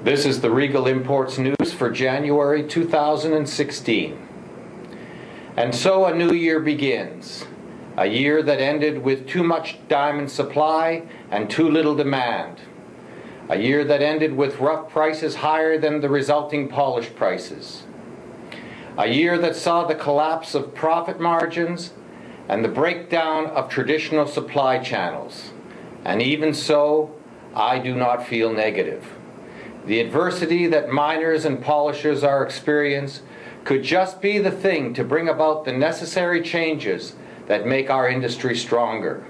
This is the Regal Imports News for January 2016. And so a new year begins. A year that ended with too much diamond supply and too little demand. A year that ended with rough prices higher than the resulting polished prices. A year that saw the collapse of profit margins and the breakdown of traditional supply channels. And even so, I do not feel negative. The adversity that miners and polishers are experiencing could just be the thing to bring about the necessary changes that make our industry stronger.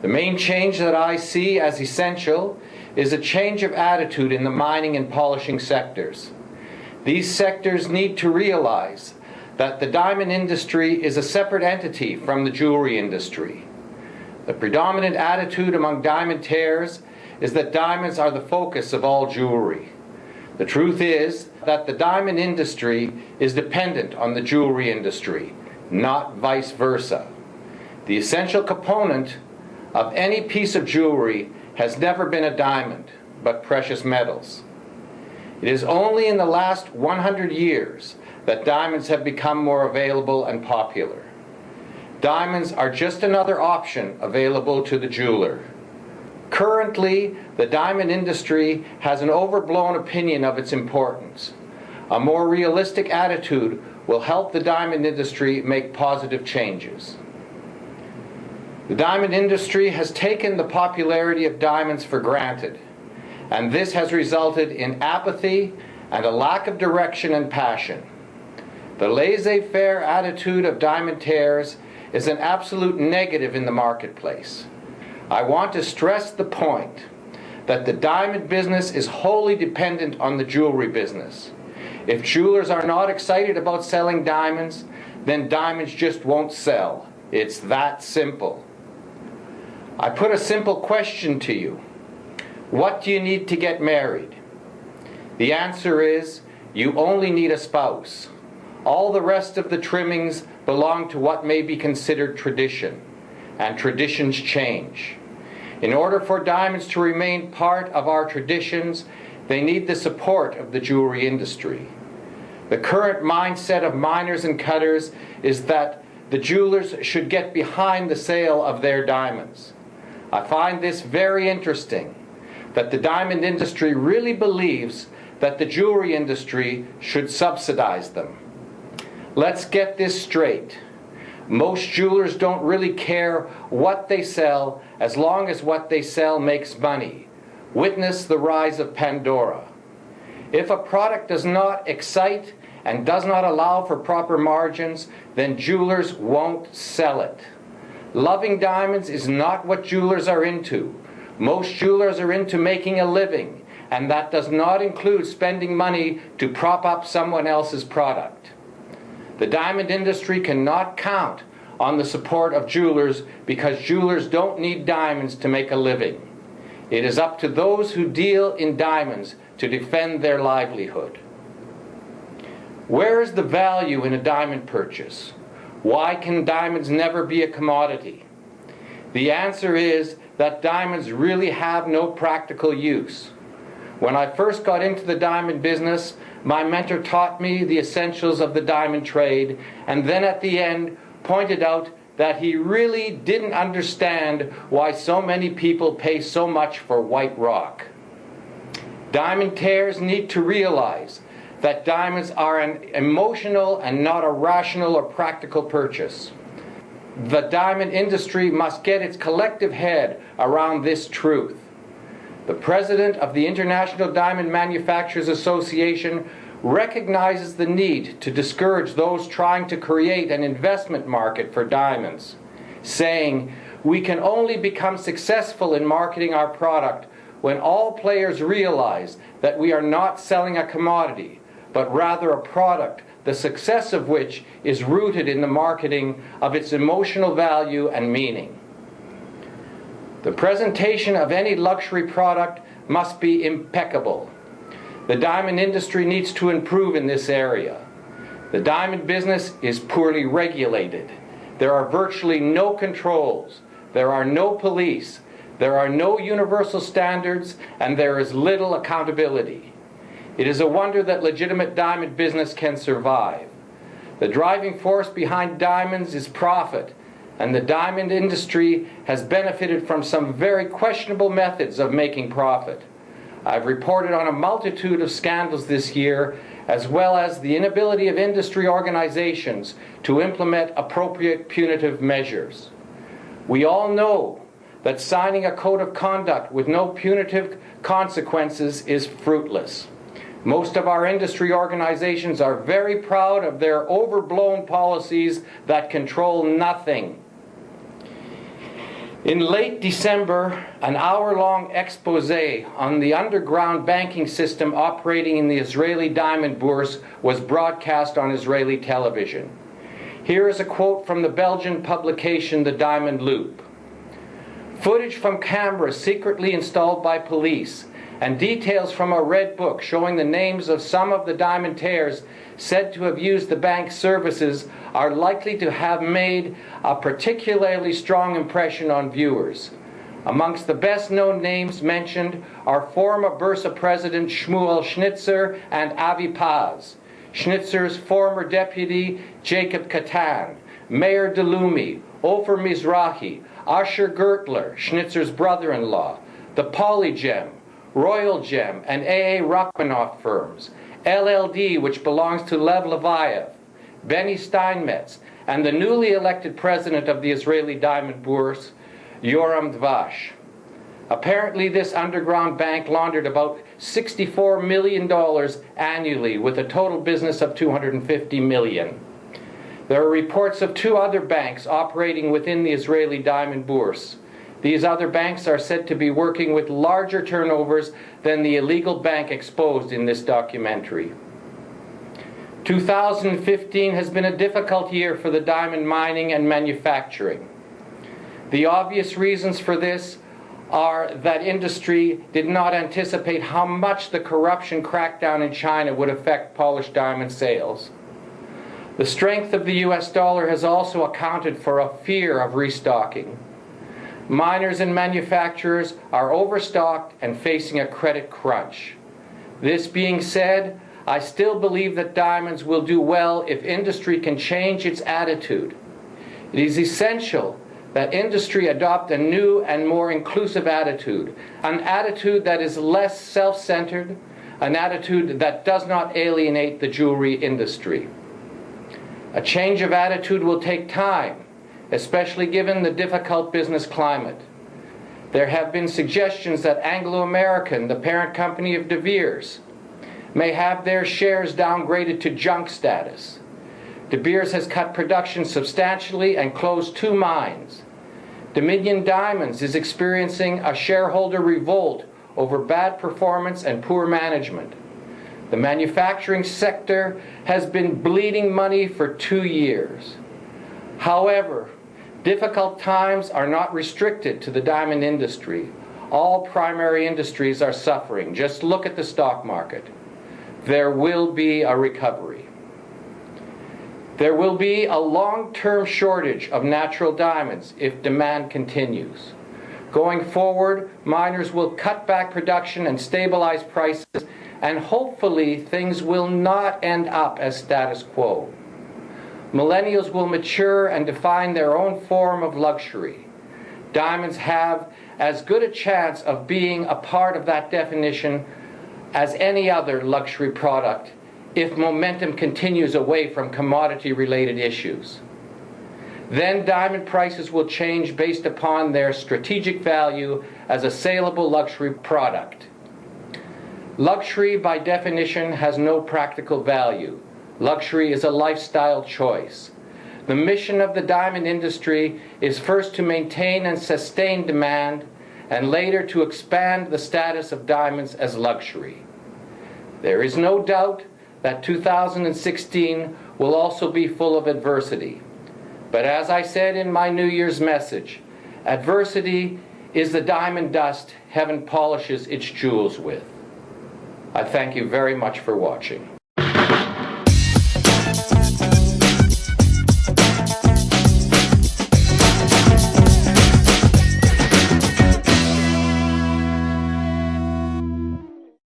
The main change that I see as essential is a change of attitude in the mining and polishing sectors. These sectors need to realize that the diamond industry is a separate entity from the jewelry industry. The predominant attitude among diamantaires is that diamonds are the focus of all jewelry. The truth is that the diamond industry is dependent on the jewelry industry, not vice versa. The essential component of any piece of jewelry has never been a diamond, but precious metals. It is only in the last 100 years that diamonds have become more available and popular. Diamonds are just another option available to the jeweler. Currently, the diamond industry has an overblown opinion of its importance. A more realistic attitude will help the diamond industry make positive changes. The diamond industry has taken the popularity of diamonds for granted, and this has resulted in apathy and a lack of direction and passion. The laissez-faire attitude of diamantaires is an absolute negative in the marketplace. I want to stress the point that the diamond business is wholly dependent on the jewelry business. If jewelers are not excited about selling diamonds, then diamonds just won't sell. It's that simple. I put a simple question to you. What do you need to get married? The answer is, you only need a spouse. All the rest of the trimmings belong to what may be considered tradition, and traditions change. In order for diamonds to remain part of our traditions, they need the support of the jewelry industry. The current mindset of miners and cutters is that the jewelers should get behind the sale of their diamonds. I find this very interesting, that the diamond industry really believes that the jewelry industry should subsidize them. Let's get this straight. Most jewelers don't really care what they sell as long as what they sell makes money. Witness the rise of Pandora. If a product does not excite and does not allow for proper margins, then jewelers won't sell it. Loving diamonds is not what jewelers are into. Most jewelers are into making a living, and that does not include spending money to prop up someone else's product. The diamond industry cannot count on the support of jewelers because jewelers don't need diamonds to make a living. It is up to those who deal in diamonds to defend their livelihood. Where is the value in a diamond purchase? Why can diamonds never be a commodity? The answer is that diamonds really have no practical use. When I first got into the diamond business, my mentor taught me the essentials of the diamond trade, and then at the end pointed out that he really didn't understand why so many people pay so much for white rock. Diamantaires need to realize that diamonds are an emotional and not a rational or practical purchase. The diamond industry must get its collective head around this truth. The president of the International Diamond Manufacturers Association recognizes the need to discourage those trying to create an investment market for diamonds, saying, "We can only become successful in marketing our product when all players realize that we are not selling a commodity, but rather a product, the success of which is rooted in the marketing of its emotional value and meaning." The presentation of any luxury product must be impeccable. The diamond industry needs to improve in this area. The diamond business is poorly regulated. There are virtually no controls. There are no police. There are no universal standards, and there is little accountability. It is a wonder that legitimate diamond business can survive. The driving force behind diamonds is profit, and the diamond industry has benefited from some very questionable methods of making profit. I've reported on a multitude of scandals this year, as well as the inability of industry organizations to implement appropriate punitive measures. We all know that signing a code of conduct with no punitive consequences is fruitless. Most of our industry organizations are very proud of their overblown policies that control nothing. In late December, an hour-long expose on the underground banking system operating in the Israeli diamond bourse was broadcast on Israeli television. Here is a quote from the Belgian publication The Diamond Loop. Footage from cameras secretly installed by police and details from a red book showing the names of some of the diamantaires said to have used the bank's services are likely to have made a particularly strong impression on viewers. Amongst the best-known names mentioned are former Bursa President Shmuel Schnitzer and Avi Paz, Schnitzer's former deputy Jacob Katan, Mayor Delumi, Ofer Mizrahi, Asher Gertler, Schnitzer's brother-in-law, the Polygem, Royal Gem, and A.A. Rachmanoff firms, LLD, which belongs to Lev Levayev, Benny Steinmetz, and the newly elected president of the Israeli diamond bourse, Yoram Dvash. Apparently, this underground bank laundered about $64 million annually, with a total business of $250 million. There are reports of two other banks operating within the Israeli diamond bourse. These other banks are said to be working with larger turnovers than the illegal bank exposed in this documentary. 2015 has been a difficult year for the diamond mining and manufacturing. The obvious reasons for this are that industry did not anticipate how much the corruption crackdown in China would affect polished diamond sales. The strength of the US dollar has also accounted for a fear of restocking. Miners and manufacturers are overstocked and facing a credit crunch. This being said, I still believe that diamonds will do well if industry can change its attitude. It is essential that industry adopt a new and more inclusive attitude, an attitude that is less self-centered, an attitude that does not alienate the jewelry industry. A change of attitude will take time, especially given the difficult business climate. There have been suggestions that Anglo American, the parent company of De Beers, may have their shares downgraded to junk status. De Beers has cut production substantially and closed 2 mines. Dominion Diamonds is experiencing a shareholder revolt over bad performance and poor management. The manufacturing sector has been bleeding money for 2 years. However, difficult times are not restricted to the diamond industry. All primary industries are suffering. Just look at the stock market. There will be a recovery. There will be a long-term shortage of natural diamonds if demand continues. Going forward, miners will cut back production and stabilize prices, and hopefully things will not end up as status quo. Millennials will mature and define their own form of luxury. Diamonds have as good a chance of being a part of that definition as any other luxury product if momentum continues away from commodity-related issues. Then diamond prices will change based upon their strategic value as a saleable luxury product. Luxury, by definition, has no practical value. Luxury is a lifestyle choice. The mission of the diamond industry is first to maintain and sustain demand, and later to expand the status of diamonds as luxury. There is no doubt that 2016 will also be full of adversity. But as I said in my New Year's message, adversity is the diamond dust heaven polishes its jewels with. I thank you very much for watching.